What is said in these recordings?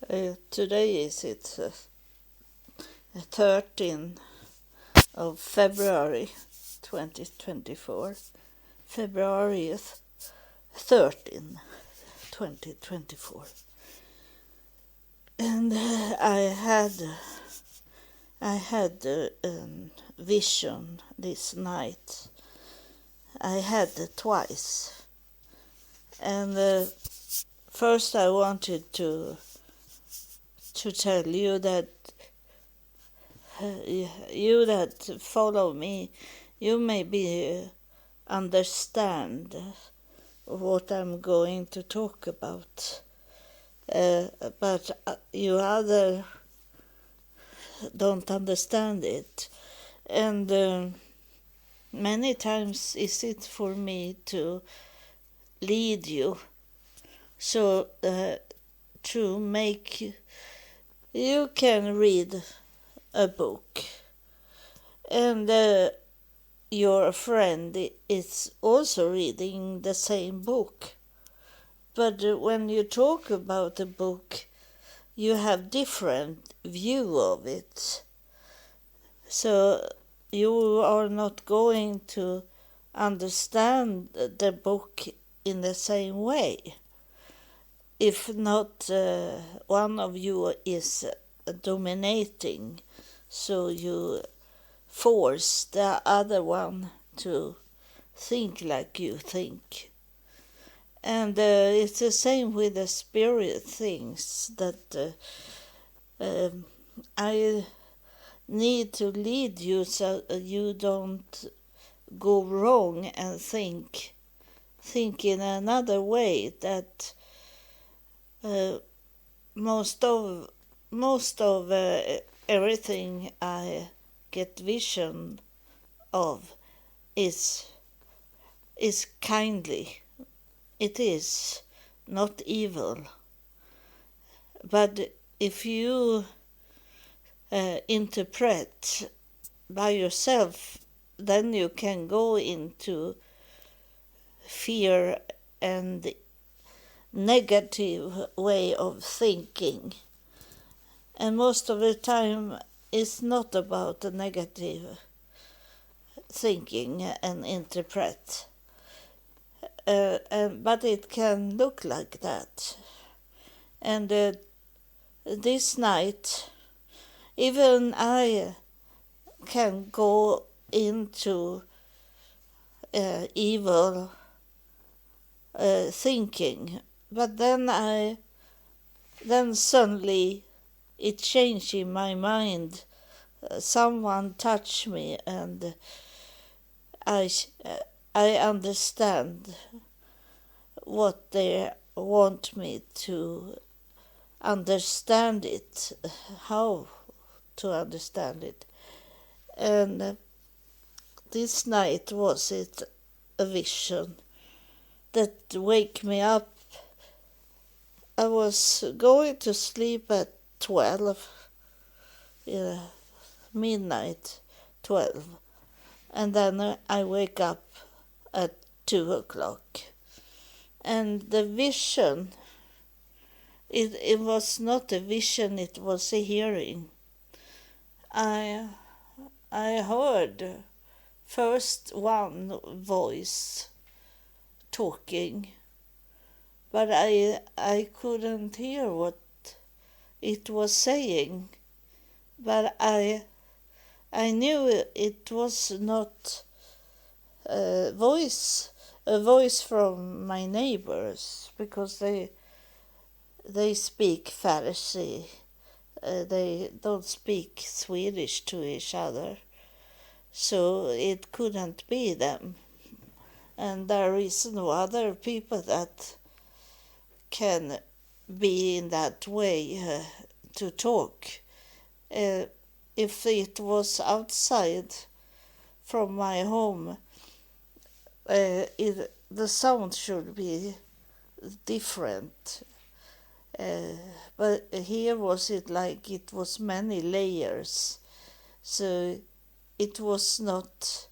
Today is it 13th of February 2024. February 13, 2024. And I had a vision this night. I had it twice. And first I wanted to tell you that you that follow me, you maybe understand what I'm going to talk about. But you other don't understand it. And many times is it for me to lead you, so to make you can read a book, and your friend is also reading the same book, but when you talk about a book you have different view of it, so you are not going to understand the book in the same way if not one of you is dominating, so you force the other one to think like you think. And it's the same with the spirit things, that I need to lead you so you don't go wrong and think in another way, that most of everything I get vision of is kindly. It is not evil. But if you interpret by yourself, then you can go into fear and negative way of thinking. And most of the time it's not about the negative thinking and interpret. But it can look like that. And this night, even I can go into evil thinking, but then suddenly it changed in my mind. Someone touched me, and I understand what they want me to understand it, how to understand it. And this night was it a vision that wake me up. I was going to sleep at 12, midnight 12, and then I wake up at 2 o'clock. And the vision, it was not a vision, it was a hearing. I heard first one voice talking, but I couldn't hear what it was saying. But I knew it was not a voice from my neighbors, because they speak Farsi. They don't speak Swedish to each other, so it couldn't be them. And there is no other people that can be in that way to talk. If it was outside from my home, the sound should be different. But here was it like it was many layers, so it was not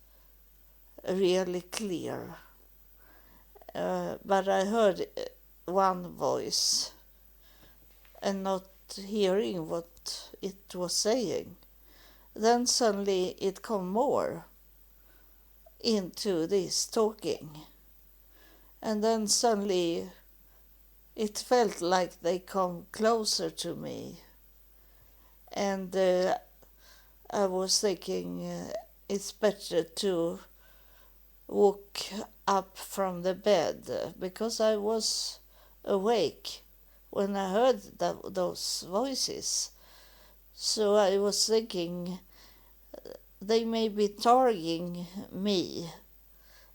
really clear. But I heard one voice, and not hearing what it was saying. Then suddenly it come more into this talking. And then suddenly it felt like they come closer to me. And I was thinking it's better to walk up from the bed because I was awake when I heard those voices. So I was thinking they may be targeting me,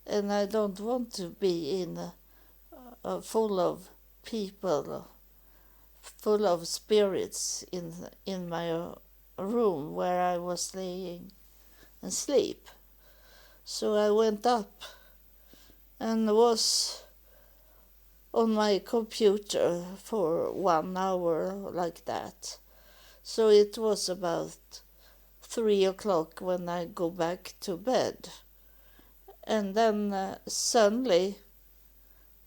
and I don't want to be in full of people, full of spirits in my room where I was laying and sleep. So I went up and was on my computer for 1 hour like that. So it was about 3 o'clock when I go back to bed. And then suddenly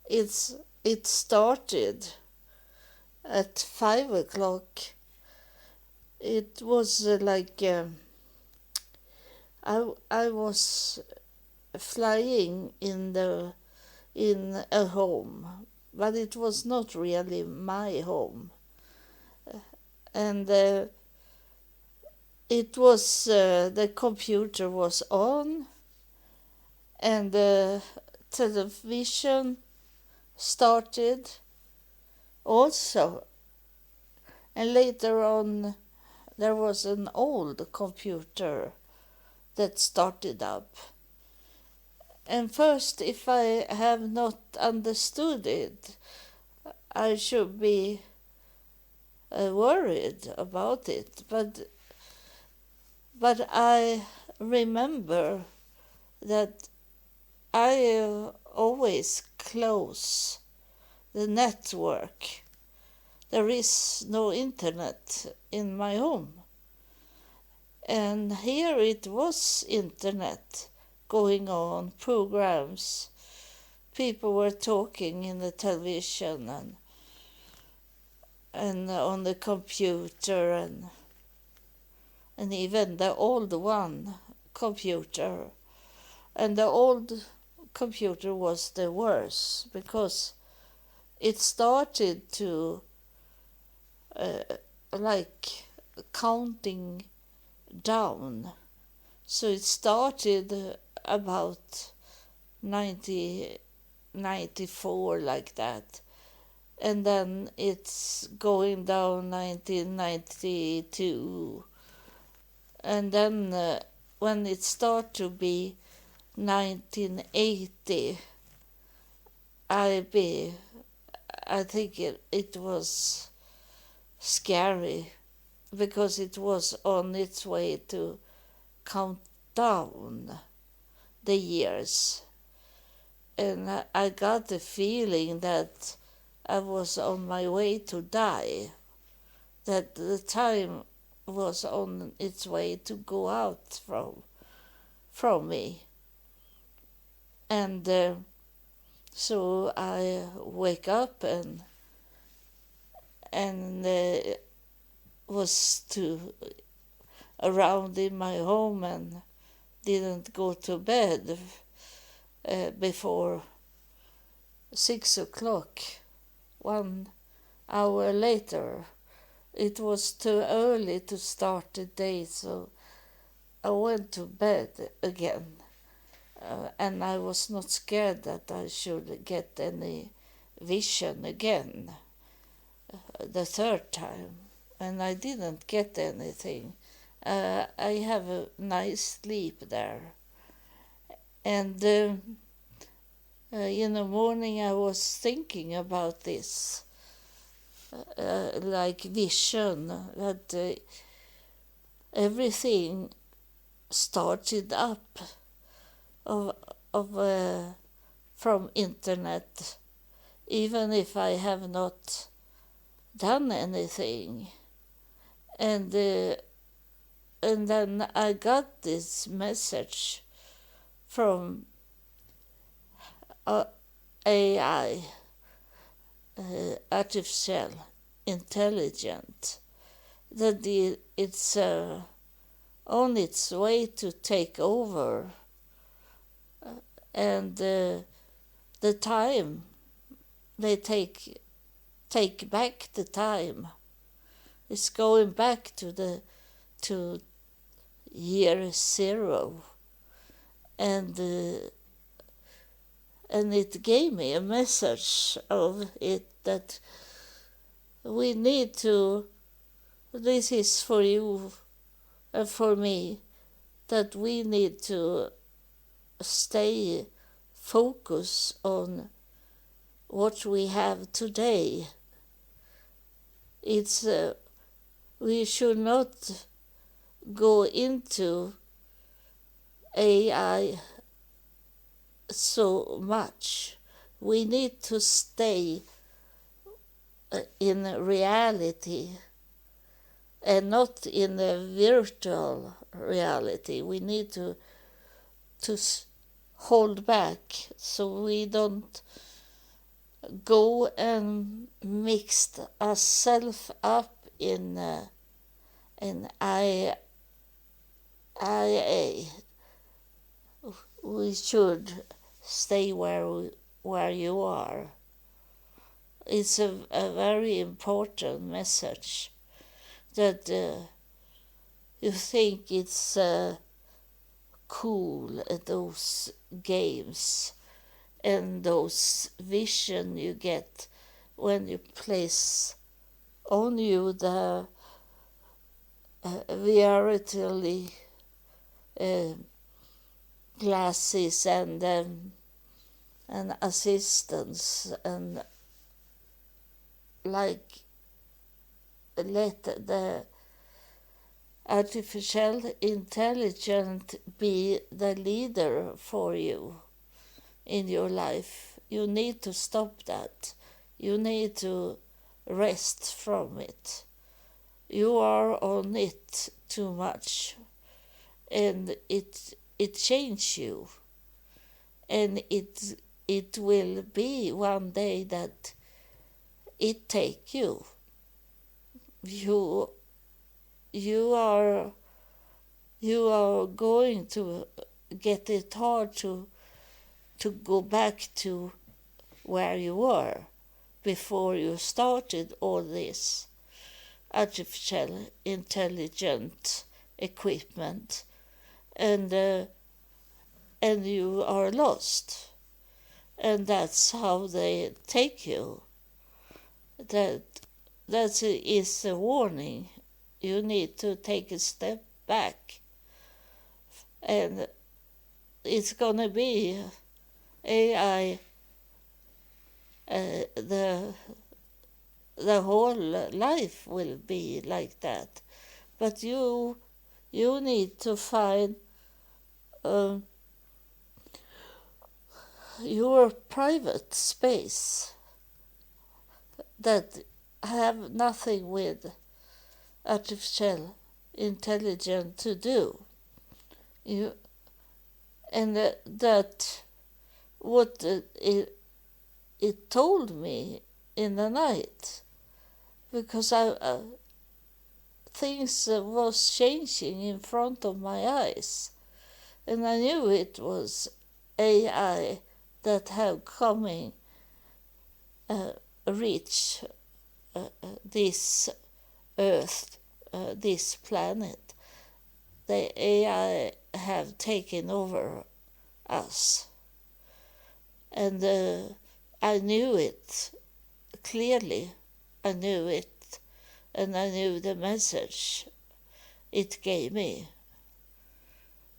it started at 5 o'clock. It was I was flying in a home, but it was not really my home. And it was the computer was on, and the television started also. And later on, there was an old computer that started up. And first, if I have not understood it, I should be worried about it. But I remember that I always close the network. There is no internet in my home. And here it was internet going on, programs. People were talking in the television and on the computer and even the old one computer. And the old computer was the worst because it started to like counting down. So it started about 1994 like that. And then it's going down 1992. And then when it started to be 1980, I think it was scary because it was on its way to count down the years. And I got the feeling that I was on my way to die, that the time was on its way to go out from me. And so I wake up and was around in my home and didn't go to bed before 6 o'clock. 1 hour later, it was too early to start the day, so I went to bed again. And I was not scared that I should get any vision again the third time. And I didn't get anything. I have a nice sleep there. And in the morning I was thinking about this, like vision, that everything started up from internet, even if I have not done anything. And then I got this message from AI, artificial intelligence, that it's on its way to take over, and the time they take back the time. It's going back to year zero, and it gave me a message of it that we need to. This is for you and for me, that we need to stay focused on what we have today. It's we should not go into AI so much. We need to stay in reality and not in a virtual reality. We need to hold back so we don't go and mix ourselves up in IA. We should stay where you are. It's a very important message that you think it's cool, those games and those vision you get when you place on you the reality glasses and assistance, and like let the artificial intelligence be the leader for you in your life. You need to stop that. You need to rest from it. You are on it too much, and it changes you, and it will be one day that it take you. You are going to get it hard to go back to where you were before you started all this artificial intelligent equipment, and you are lost, and that's how they take you. That is a warning. You need to take a step back, and it's gonna be AI. The whole life will be like that, but you need to find your private space that have nothing with artificial intelligence to do. You and that what it told me in the night, because things was changing in front of my eyes, and I knew it was AI that have coming reach this earth, this planet. The AI have taken over us, and I knew it clearly. I knew it, and I knew the message it gave me.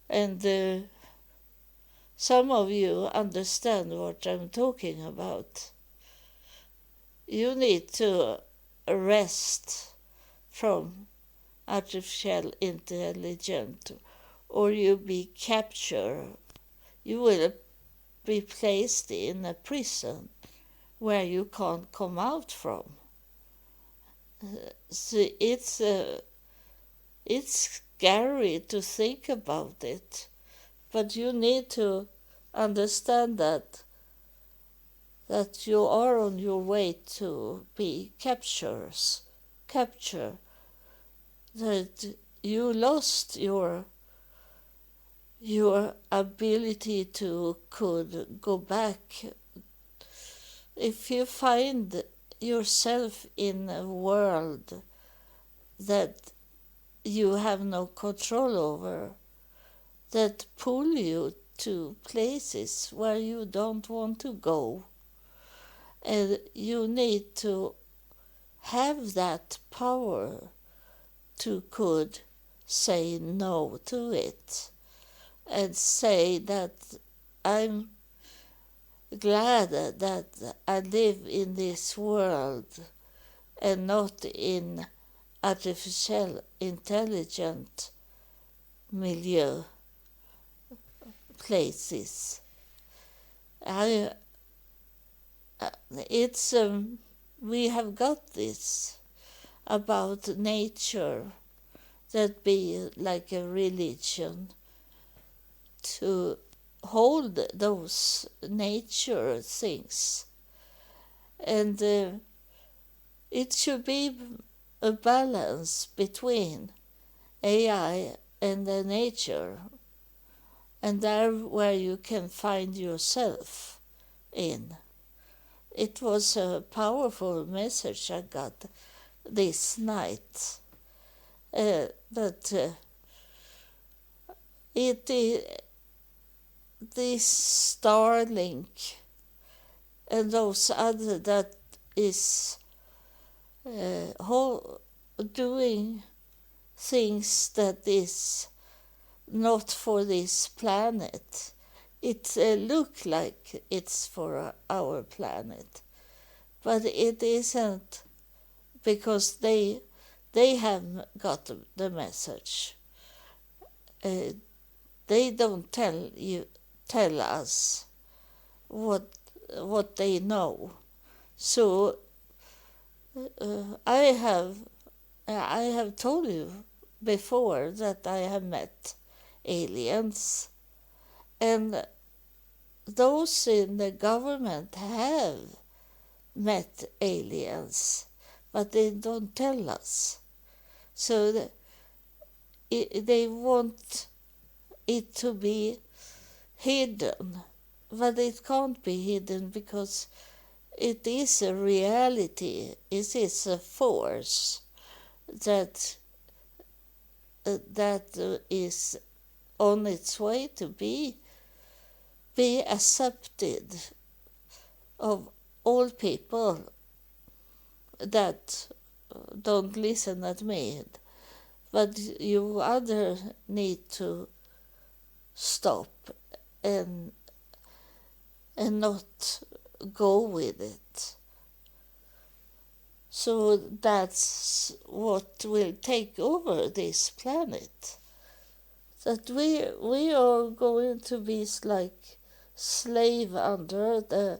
And some of you understand what I'm talking about. You need to rest from artificial intelligence, or you be captured. You will be placed in a prison where you can't come out from. So it's scary to think about it, but you need to understand that you are on your way to be captured, that you lost your ability to could go back. If you find yourself in a world that you have no control over, that pull you to places where you don't want to go, and you need to have that power to could say no to it and say that I'm glad that I live in this world and not in artificial intelligent milieu places. I it's we have got this about nature that be like a religion to hold those nature things, and it should be a balance between AI and the nature, and there where you can find yourself in. It was a powerful message I got this night. That this Starlink and those other that is doing things that is not for this planet. It look like it's for our planet, but it isn't, because they have got the message. They don't tell us what they know. So I have told you before that I have met aliens, and those in the government have met aliens, but they don't tell us. So they want it to be hidden, but it can't be hidden because it is a reality. It is a force that is on its way to be accepted of all people that don't listen at me. But you other need to stop and not go with it. So that's what will take over this planet. That we are going to be like slave under the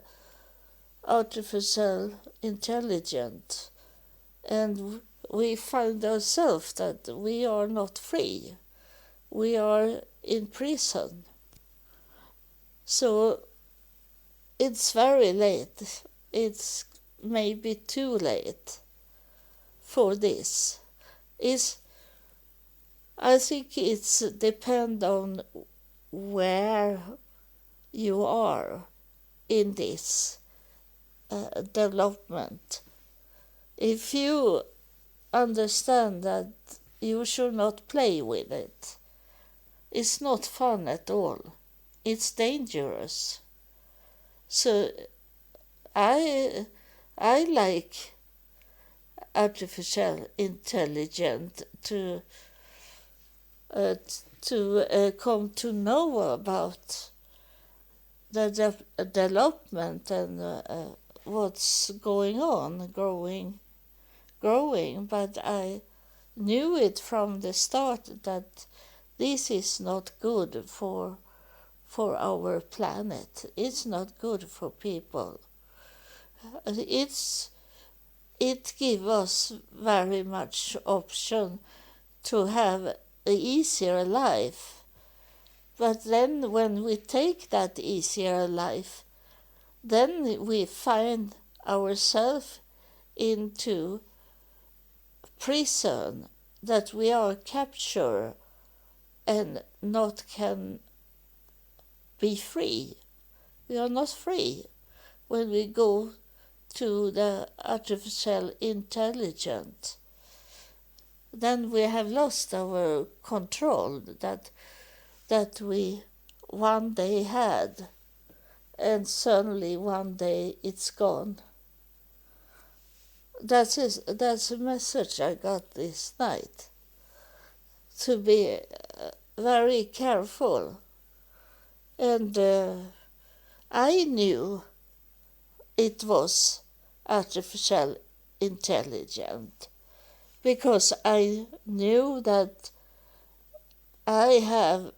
artificial intelligence, and we find ourselves that we are not free. We are in prison. So it's very late. It's maybe too late for this. I think it's depend on where you are in this development. If you understand that you should not play with it, it's not fun at all. It's dangerous. So I like artificial intelligence to come to know about the development and what's going on, growing. But I knew it from the start that this is not good for our planet. It's not good for people. It gives us very much option to have an easier life. But then when we take that easier life, then we find ourselves into prison that we are captured and not can be free. We are not free when we go to the artificial intelligence. Then we have lost our control that we one day had, and suddenly one day it's gone. That's a message I got this night. To be very careful. And I knew it was artificial intelligence because I knew that I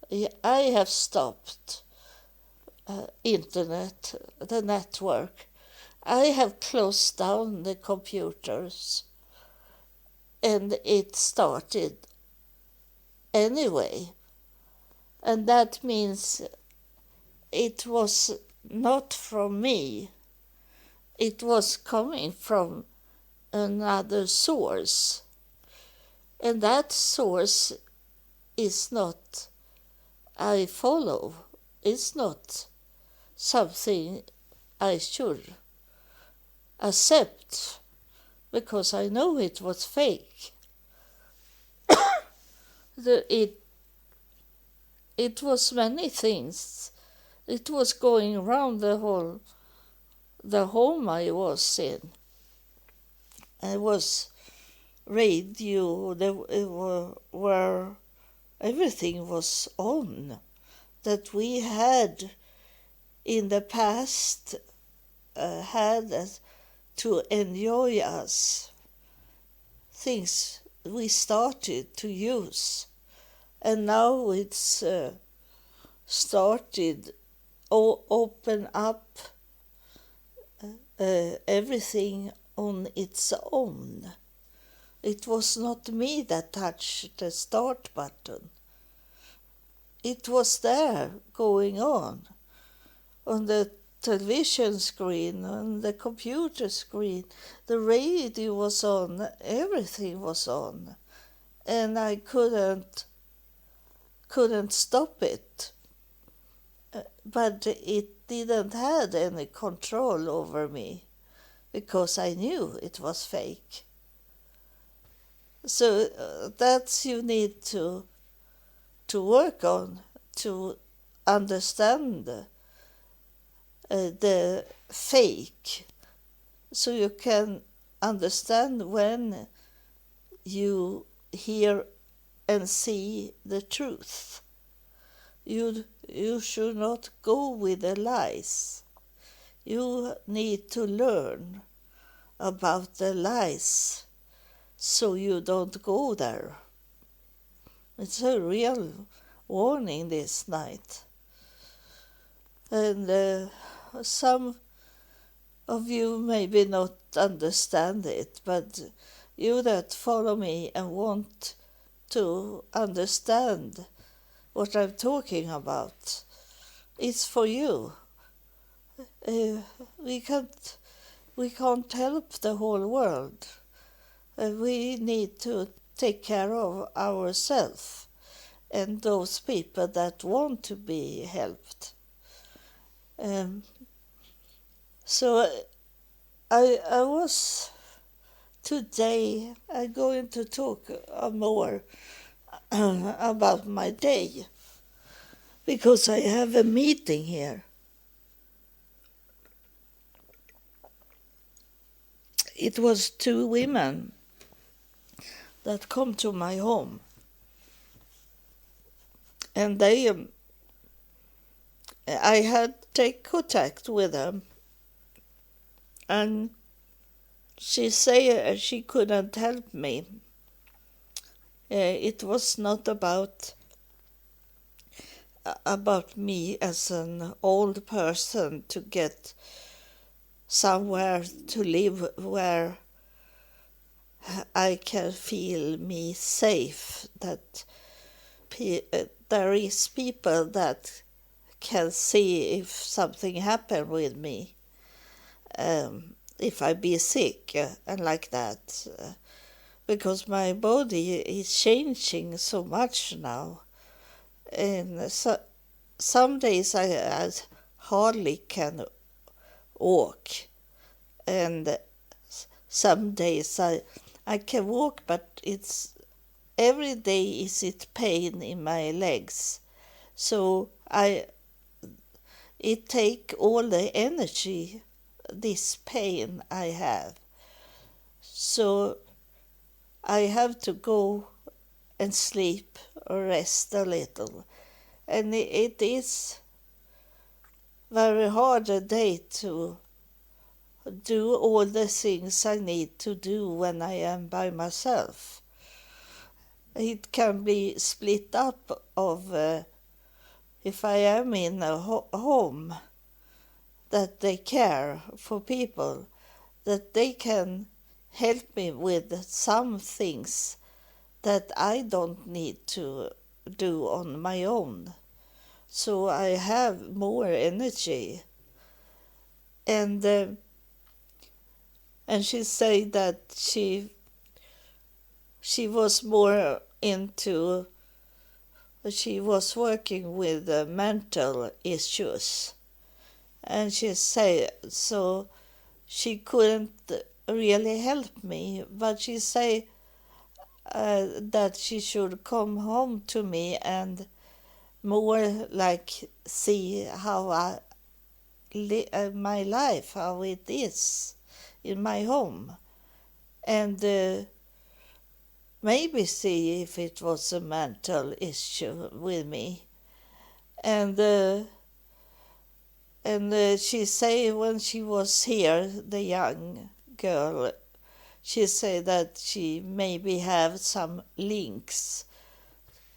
have stopped internet, the network. I have closed down the computers, and it started anyway. And that means it was not from me. It was coming from another source. And that source is not I follow. It's not something I should accept because I know it was fake. It was many things. It was going around the home I was in. It was radio, where everything was on that we had in the past had to enjoy us. Things we started to use. And now it's started open up everything on its own. It was not me that touched the start button. It was there going on the television screen, on the computer screen. The radio was on, everything was on. And I couldn't stop it. But it didn't have any control over me because I knew it was fake. So that's you need to work on, to understand the fake, so you can understand when you hear and see the truth. You should not go with the lies. You need to learn about the lies so you don't go there. It's a real warning this night. And some of you maybe not understand it, but you that follow me and want to understand what I'm talking about, it's for you. We can't help the whole world. We need to take care of ourselves and those people that want to be helped. So I was today. I'm going to talk more about my day because I have a meeting here. It was 2 women that come to my home, and I had take contact with them, and she said she couldn't help me. It was not about me as an old person to get somewhere to live where I can feel me safe, that there is people that can see if something happened with me, if I be sick and like that, because my body is changing so much now. And some days I hardly can walk, and some days I can walk, but it's every day is it pain in my legs. So it take all the energy, this pain I have. So I have to go and sleep or rest a little. And it is very hard a day to do all the things I need to do when I am by myself. It can be split up of if I am in a home that they care for people, that they can help me with some things that I don't need to do on my own. So I have more energy. And she said that she was more into, she was working with mental issues. And she said, so she couldn't really help me, but she said that she should come home to me and more like see how my life, how it is in my home, and maybe see if it was a mental issue with me. And she say when she was here, the young girl, she said that she maybe have some links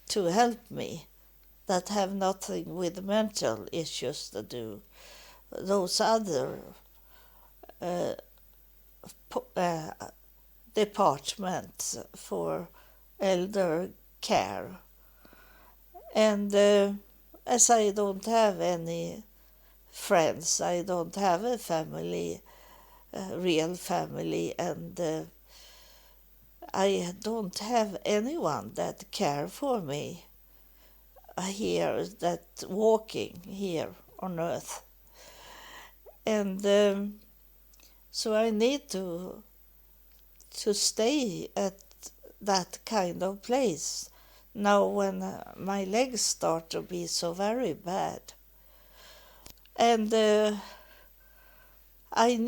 to help me that have nothing with mental issues to do. Those other departments for elder care. And as I don't have any friends, I don't have a family, real family, and I don't have anyone that care for me here, that walking here on earth. And so I need to stay at that kind of place now when my legs start to be so very bad. And I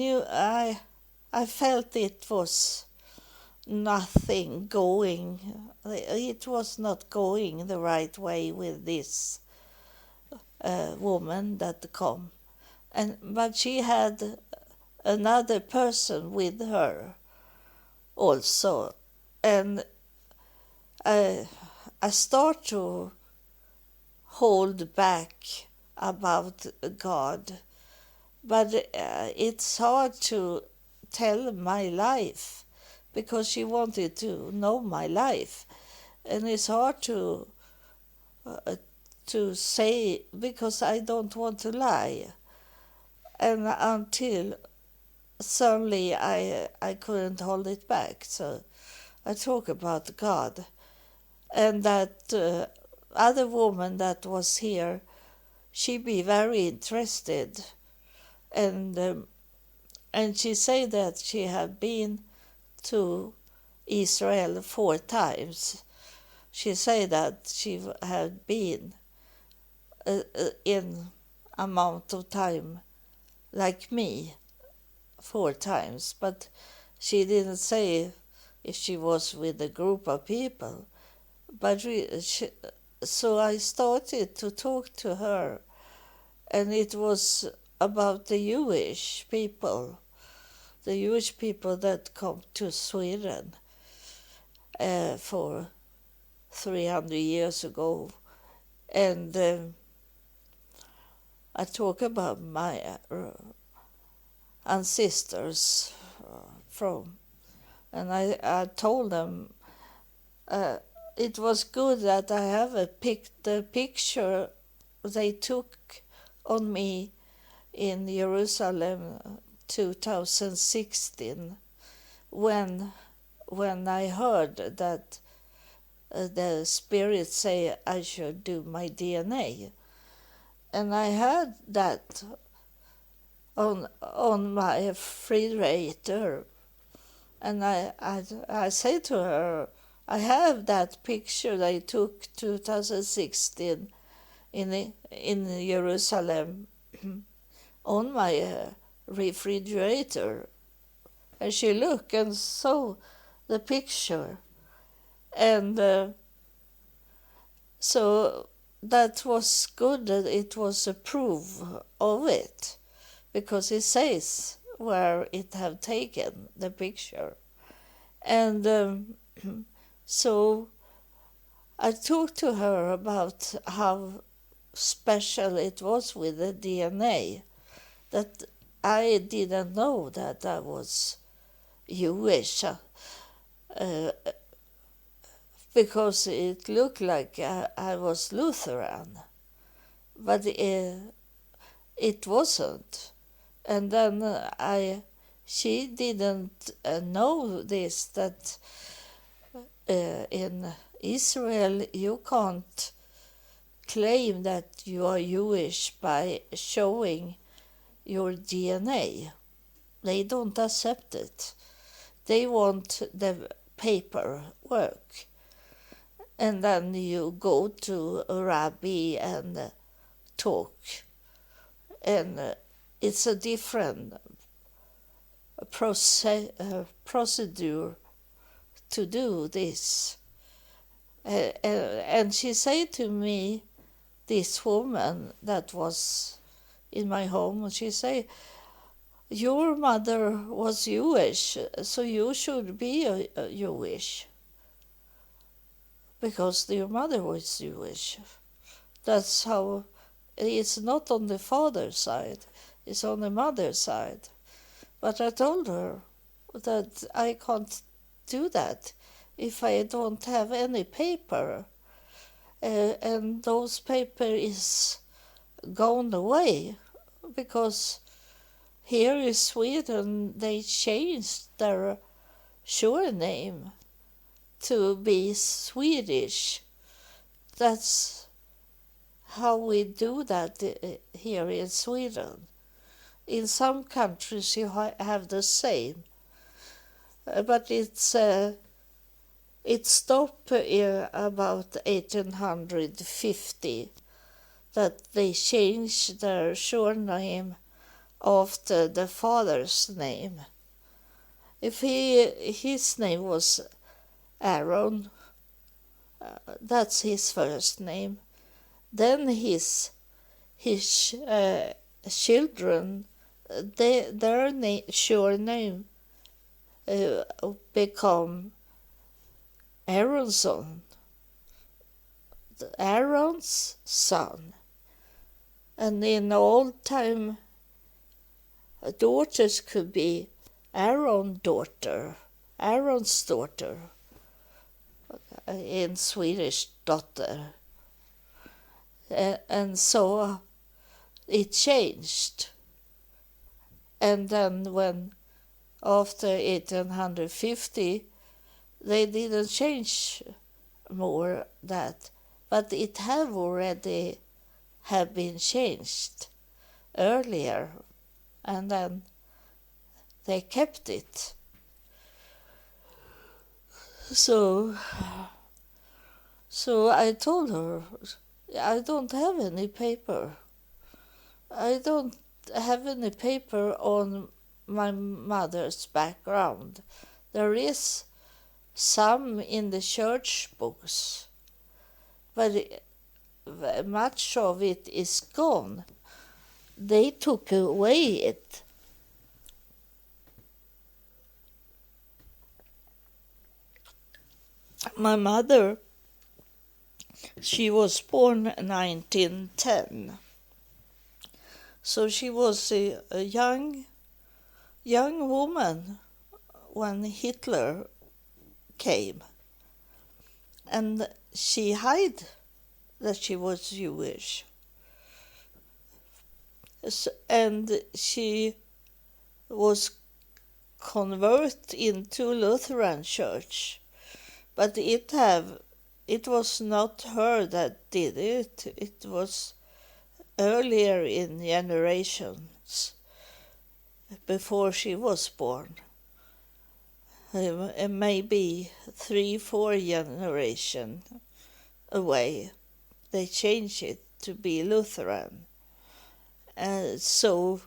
felt it was nothing going, it was not going the right way with this woman that come. But she had another person with her also. And I start to hold back about God, but it's hard to tell my life because she wanted to know my life, and it's hard to say because I don't want to lie. And until suddenly I couldn't hold it back, so I talk about God. And that other woman that was here, she be very interested, and she said that she had been to Israel 4 times. She said that she had been in amount of time like me 4 times, but she didn't say if she was with a group of people. But so I started to talk to her, and it was about the Jewish people that come to Sweden for 300 years ago. And I talk about my ancestors from, and I told them it was good that I have the picture they took on me in Jerusalem 2016 when when I heard that the spirit say I should do my DNA. And I had that on my refrigerator. And I say to her, I have that picture I took 2016 in Jerusalem on my refrigerator. And she looked and saw the picture. And so that was good that it was a proof of it, because it says where it have taken the picture. And so I talked to her about how special it was with the DNA, that I didn't know that I was Jewish, because it looked like I was Lutheran, but it wasn't. And then she didn't know this, that in Israel you can't claim that you are Jewish by showing your DNA. They don't accept it. They want the paperwork. And then you go to a rabbi and talk. And it's a different procedure to do this. And she said to me, this woman that was in my home, she said, your mother was Jewish, so you should be Jewish, because your mother was Jewish. That's how, it's not on the father's side, it's on the mother's side. But I told her that I can't do that if I don't have any paper. And those paper is gone away, because here in Sweden they changed their surname to be Swedish. That's how we do that here in Sweden. In some countries you have the same, but it stopped about 1850 that they changed their surname after the father's name. If his name was Aaron, that's his first name. Then his children, their surname become Aaron's son. And in old time, daughters could be Aaron's daughter, in Swedish dotter. And so it changed. And then when after 1850, they didn't change more that, but it already been changed earlier, and then they kept it. So I told her, I don't have any paper. I don't have any paper on my mother's background. There is some in the church books, but much of it is gone. They took away it. My mother, she was born 1910. So she was a young woman when Hitler came. And she hid that she was Jewish. And she was convert into Lutheran church, but it was not her that did it. It was earlier in generations before she was born. Maybe 3-4 generation away, they changed it to be Lutheran. And so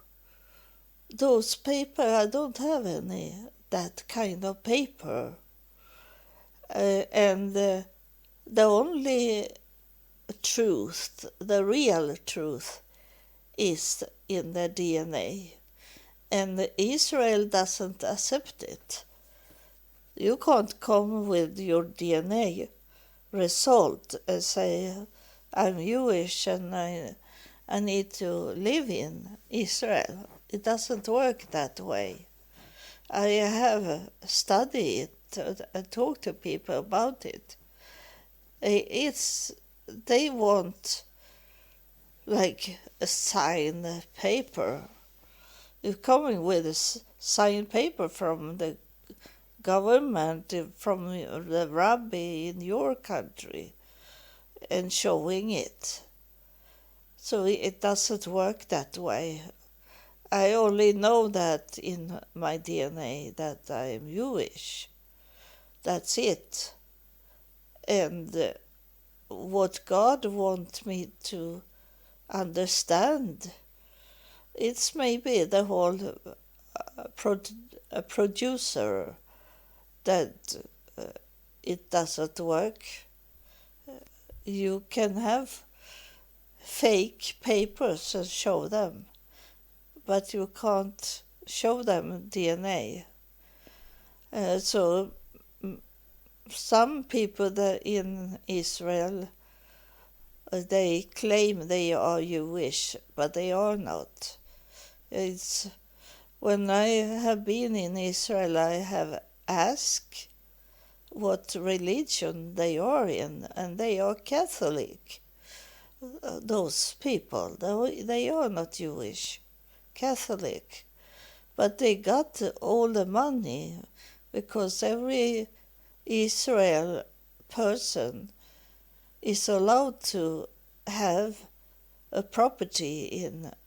those paper, I don't have any that kind of paper. And the only truth, the real truth, is in the DNA. And Israel doesn't accept it. You can't come with your DNA result and say, I'm Jewish and I need to live in Israel. It doesn't work that way. I have studied it and talked to people about it. They want like a signed paper. You're coming with a signed paper from the government, from the rabbi in your country, and showing it. So it doesn't work that way. I only know that in my DNA that I am Jewish. That's it. And what God wants me to understand, it's maybe the whole producer that it doesn't work. You can have fake papers and show them, but you can't show them DNA. So some people that in Israel, they claim they are Jewish, but they are not. It's when I have been in Israel, I have asked what religion they are in, and they are Catholic. Those people, they are not Jewish, Catholic, but they got all the money because every Israel person is allowed to have a property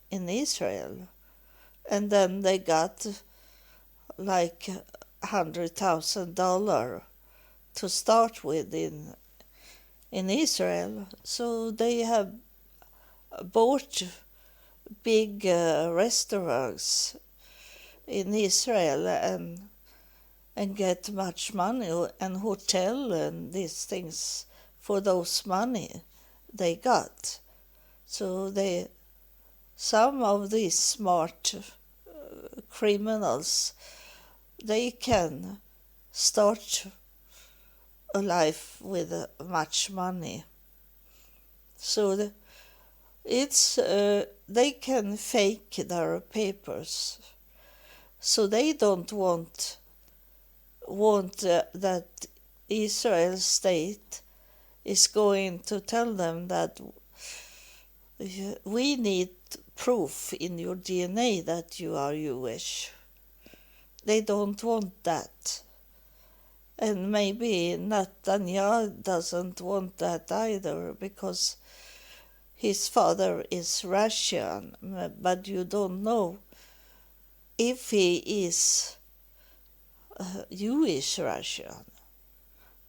in Israel, and then they got like $100,000 to start with in Israel. So they have bought big restaurants in Israel and get much money, and hotel and these things for those money they got. So some of these smart criminals, they can start a life with much money. So they can fake their papers. So they don't want that Israel state is going to tell them that we need proof in your DNA that you are Jewish. They don't want that. And maybe Netanyahu doesn't want that either, because his father is Russian, but you don't know if he is Jewish Russian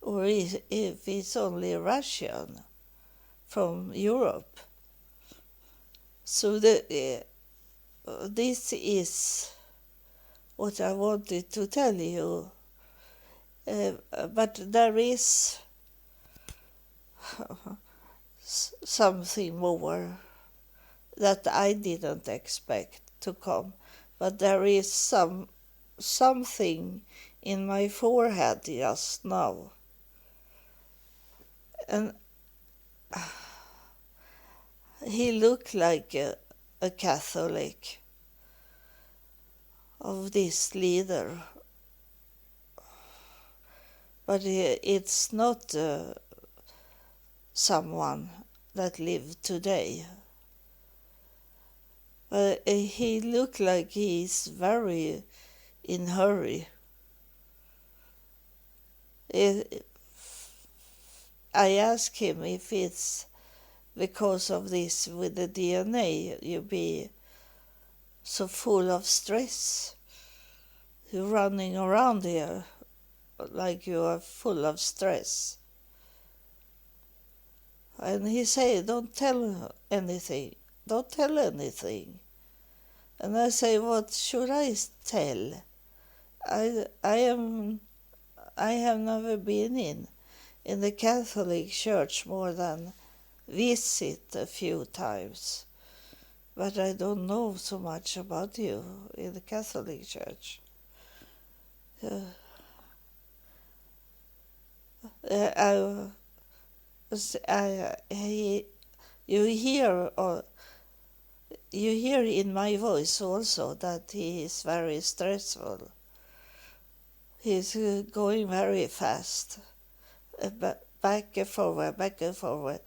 or if he's only Russian from Europe. So this is what I wanted to tell you. But there is something more that I didn't expect to come. But there is something in my forehead just now. And he looked like a Catholic of this leader. But it's not someone that lived today. But he looked like he's very in hurry. It, I asked him if it's because of this with the DNA, you be so full of stress. You're running around here like you are full of stress. And he said, don't tell anything. Don't tell anything. And I say, what should I tell? I am I have never been in the Catholic Church more than visit a few times. But I don't know so much about you in the Catholic Church. I, you hear in my voice also that he is very stressful. He's going very fast, back and forward, back and forward.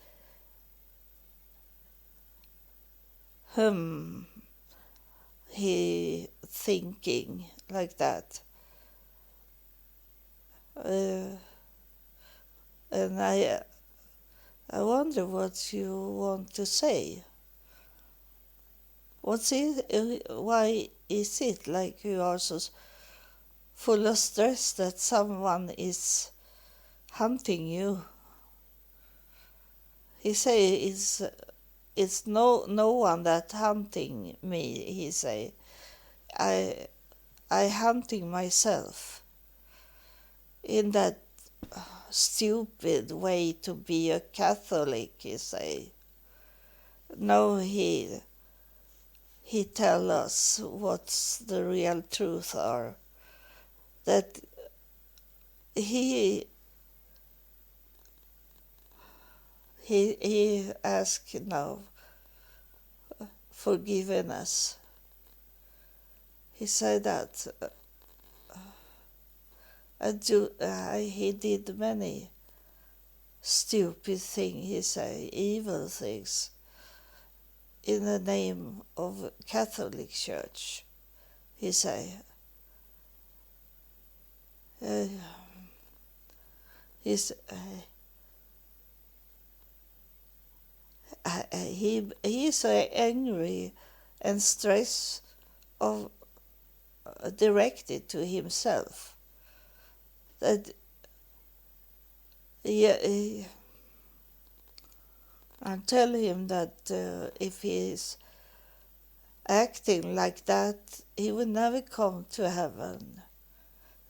He thinking like that. And I wonder what you want to say. What's it? Why is it like you are so full of stress that someone is hunting you? He say it's no one that hunting me. He say I hunting myself in that stupid way to be a Catholic. He say no. He tell us what's the real truth are. That he ask now forgiveness. He said that he did many stupid things. He say evil things in the name of Catholic Church. He say he's he's so angry and stressed of directed to himself that I tell him that if he is acting like that, he will never come to heaven.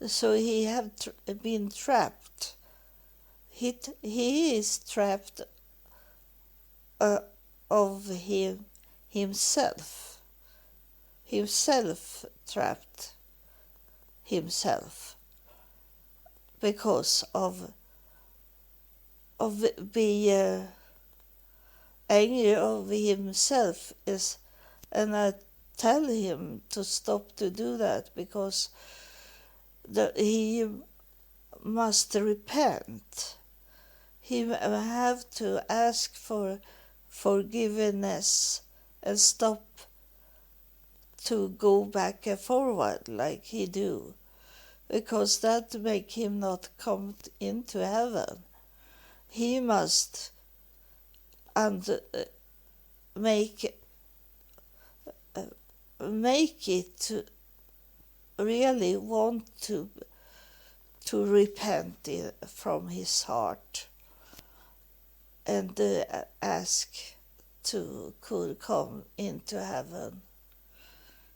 So he have been trapped. He is trapped of himself. Himself trapped himself because of being angry of himself is, and I tell him to stop to do that because he must repent. He have to ask for forgiveness and stop to go back and forward like he do, because that make him not come into heaven. He must make it to really want to repent from his heart and ask to could come into heaven.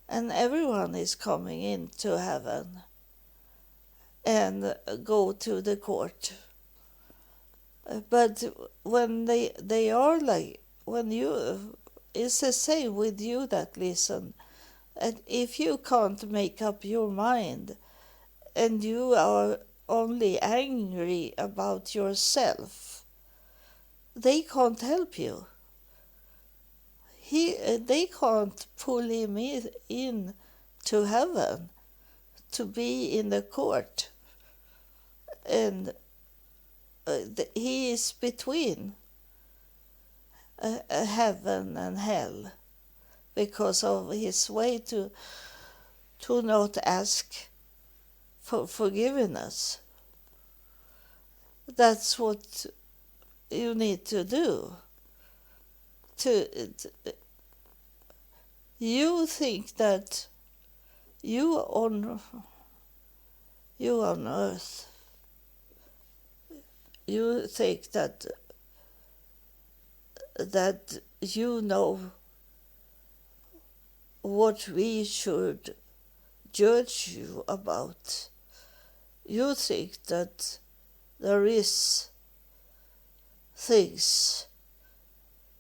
And everyone is coming into heaven and go to the court. But when they are like, when you, it's the same with you that listen. And if you can't make up your mind and you are only angry about yourself, they can't help you. They can't pull him in to heaven to be in the court, and he is between heaven and hell because of his way to to not ask for forgiveness. That's what you need to do. You think that you on earth, you think that you know what we should judge you about. You think that there is things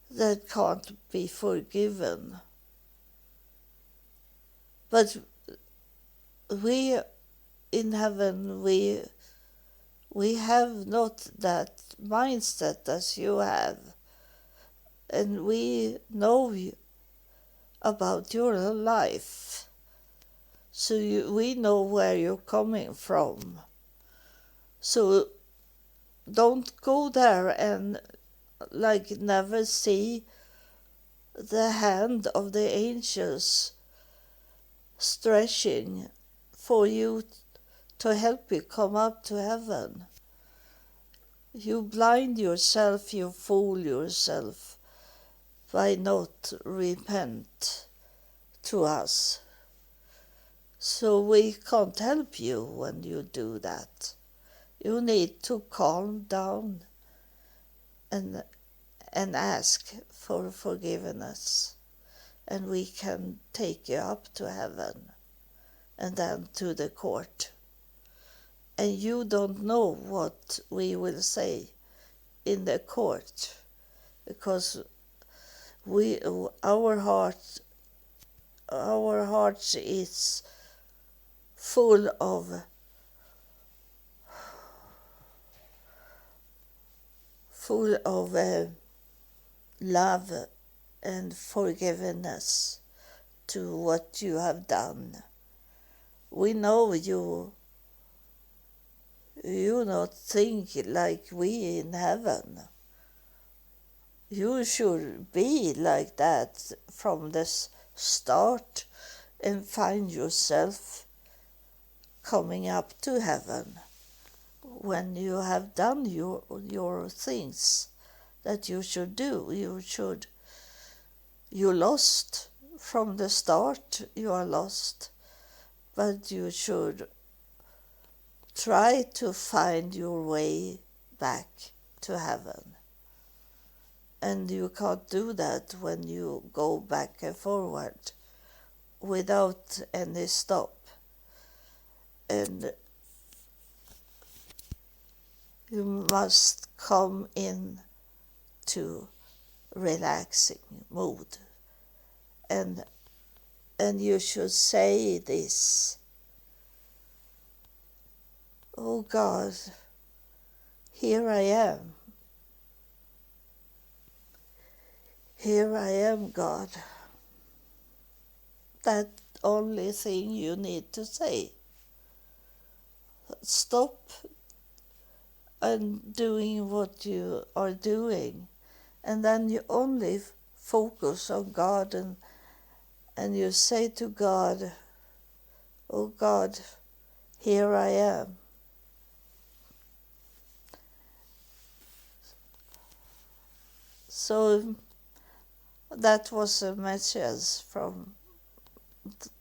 that can't be forgiven. But we in heaven, we have not that mindset as you have. And we know about your life. So we know where you're coming from. So don't go there and never see the hand of the angels stretching for you to help you come up to heaven. You blind yourself, you fool yourself by not repent to us. So we can't help you when you do that. You need to calm down and ask for forgiveness, and we can take you up to heaven and then to the court. And you don't know what we will say in the court, because our hearts is full of love and forgiveness to what you have done. We know you not think like we in heaven. You should be like that from the start and find yourself coming up to heaven when you have done your things that you should do. You lost from the start, you are lost, but you should try to find your way back to heaven. And you can't do that when you go back and forward without any stop. And you must come in to relaxing mood. And you should say this: "Oh God, here I am. Here I am, God." That only thing you need to say. Stop and doing what you are doing, and then you only focus on God, and you say to God, "Oh God, here I am." So that was a message from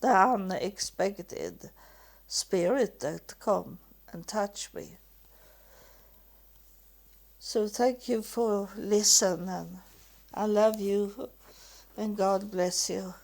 the unexpected spirit that come and touch me. So thank you for listening. I love you, and God bless you.